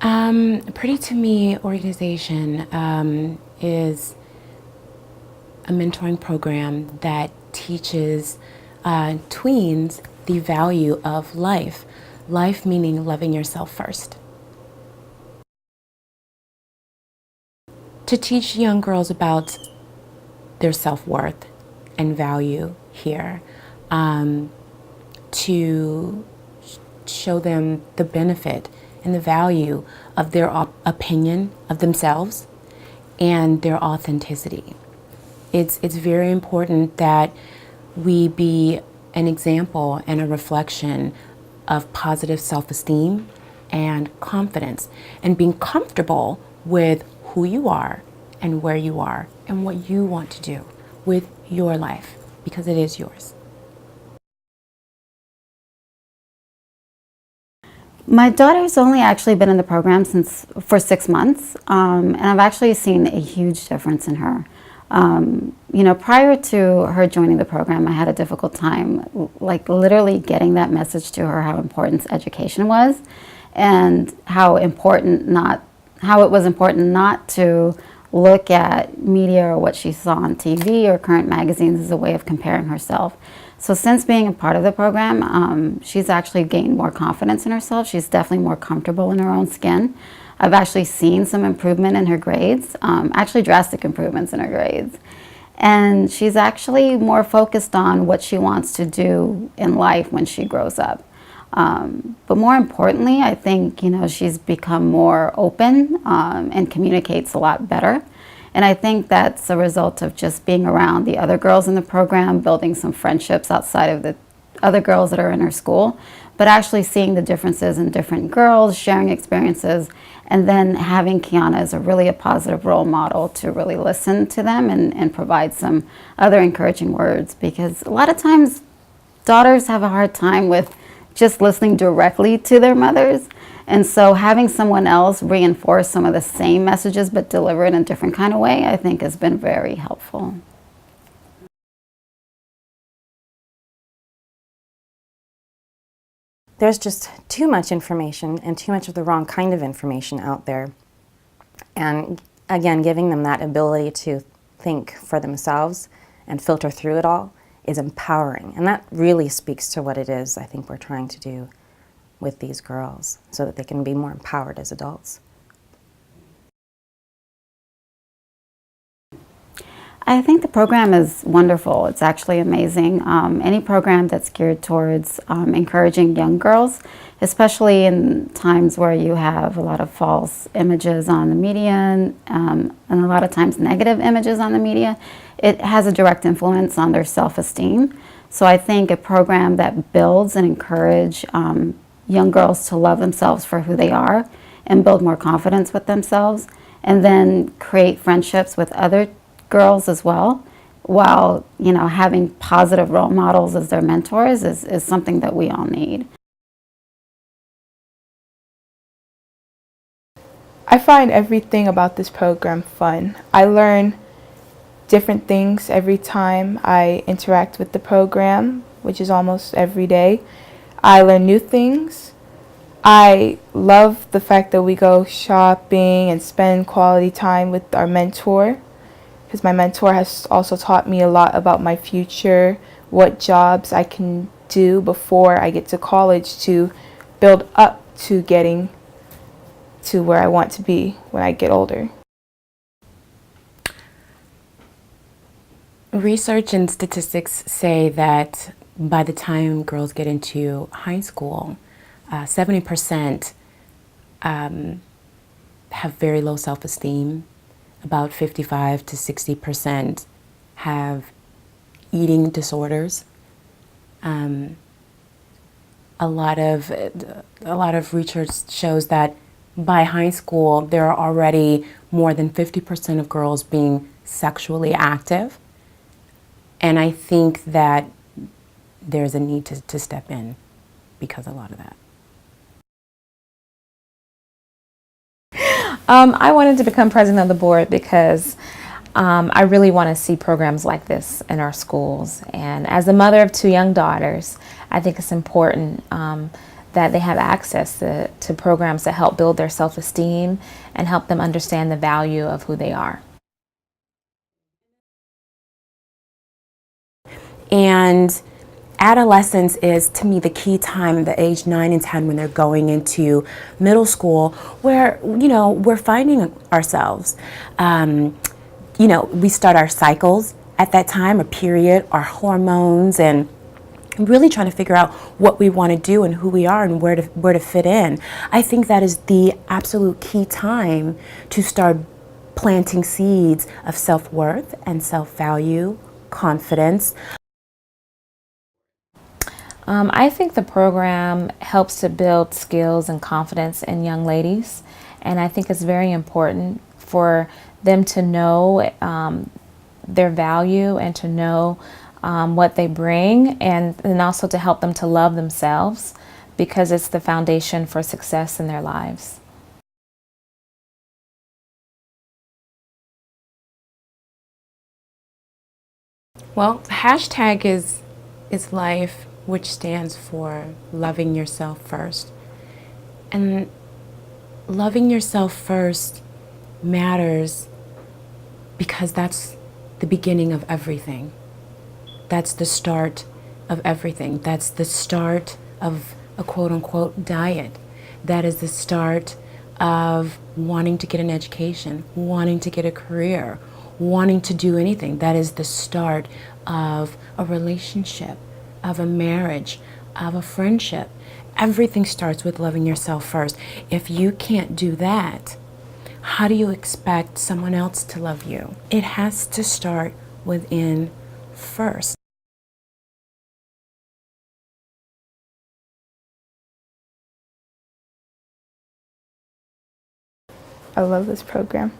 Pretty2Me organization is a mentoring program that teaches tweens the value of life. Life meaning loving yourself first. To teach young girls about their self-worth and value here, to show them the benefit and the value of their opinion of themselves and their authenticity. It's very important that we be an example and a reflection of positive self-esteem and confidence, and being comfortable with who you are and where you are and what you want to do with your life, because it is yours. My daughter's only actually been in the program for 6 months, and I've actually seen a huge difference in her. You know, prior to her joining the program, I had a difficult time, like literally getting that message to her how important education was, and how it was important not to look at media or what she saw on TV or current magazines as a way of comparing herself. So since being a part of the program, she's actually gained more confidence in herself. She's definitely more comfortable in her own skin. I've actually seen some improvement in her grades, actually drastic improvements in her grades. And she's actually more focused on what she wants to do in life when she grows up. But more importantly, I think, you know, she's become more open and communicates a lot better. And I think that's a result of just being around the other girls in the program, building some friendships outside of the other girls that are in her school, but actually seeing the differences in different girls, sharing experiences, and then having Kiana as a positive role model to really listen to them and provide some other encouraging words. Because a lot of times daughters have a hard time with just listening directly to their mothers. And so having someone else reinforce some of the same messages but deliver it in a different kind of way, I think has been very helpful. There's just too much information and too much of the wrong kind of information out there. And again, giving them that ability to think for themselves and filter through it all is empowering. And that really speaks to what it is I think we're trying to do with these girls, so that they can be more empowered as adults. I think the program is wonderful. It's actually amazing. Any program that's geared towards encouraging young girls, especially in times where you have a lot of false images on the media and a lot of times negative images on the media, it has a direct influence on their self-esteem. So I think a program that builds and encourages young girls to love themselves for who they are and build more confidence with themselves, and then create friendships with other girls as well, while, you know, having positive role models as their mentors is something that we all need. I find everything about this program fun. I learn different things every time I interact with the program, which is almost every day. I learn new things. I love the fact that we go shopping and spend quality time with our mentor, because my mentor has also taught me a lot about my future, what jobs I can do before I get to college to build up to getting to where I want to be when I get older. Research and statistics say that by the time girls get into high school, 70% have very low self-esteem. About 55 to 60% have eating disorders. A lot of research shows that by high school, there are already more than 50% of girls being sexually active. And I think that there's a need to step in because of a lot of that. I wanted to become president of the board because I really want to see programs like this in our schools. And as a mother of 2 young daughters, I think it's important that they have access to programs that help build their self-esteem and help them understand the value of who they are. And adolescence is, to me, the key time, the age 9 and 10, when they're going into middle school, where, we're finding ourselves. We start our cycles at that time, a period, our hormones, and really trying to figure out what we want to do and who we are and where to fit in. I think that is the absolute key time to start planting seeds of self-worth and self-value, confidence. I think the program helps to build skills and confidence in young ladies, and I think it's very important for them to know their value and to know what they bring, and also to help them to love themselves, because it's the foundation for success in their lives. Well, hashtag is life, which stands for loving yourself first. And loving yourself first matters because that's the beginning of everything. That's the start of everything. That's the start of a quote-unquote diet. That is the start of wanting to get an education, wanting to get a career, wanting to do anything. That is the start of a relationship, of a marriage, of a friendship. Everything starts with loving yourself first. If you can't do that, how do you expect someone else to love you? It has to start within first. I love this program.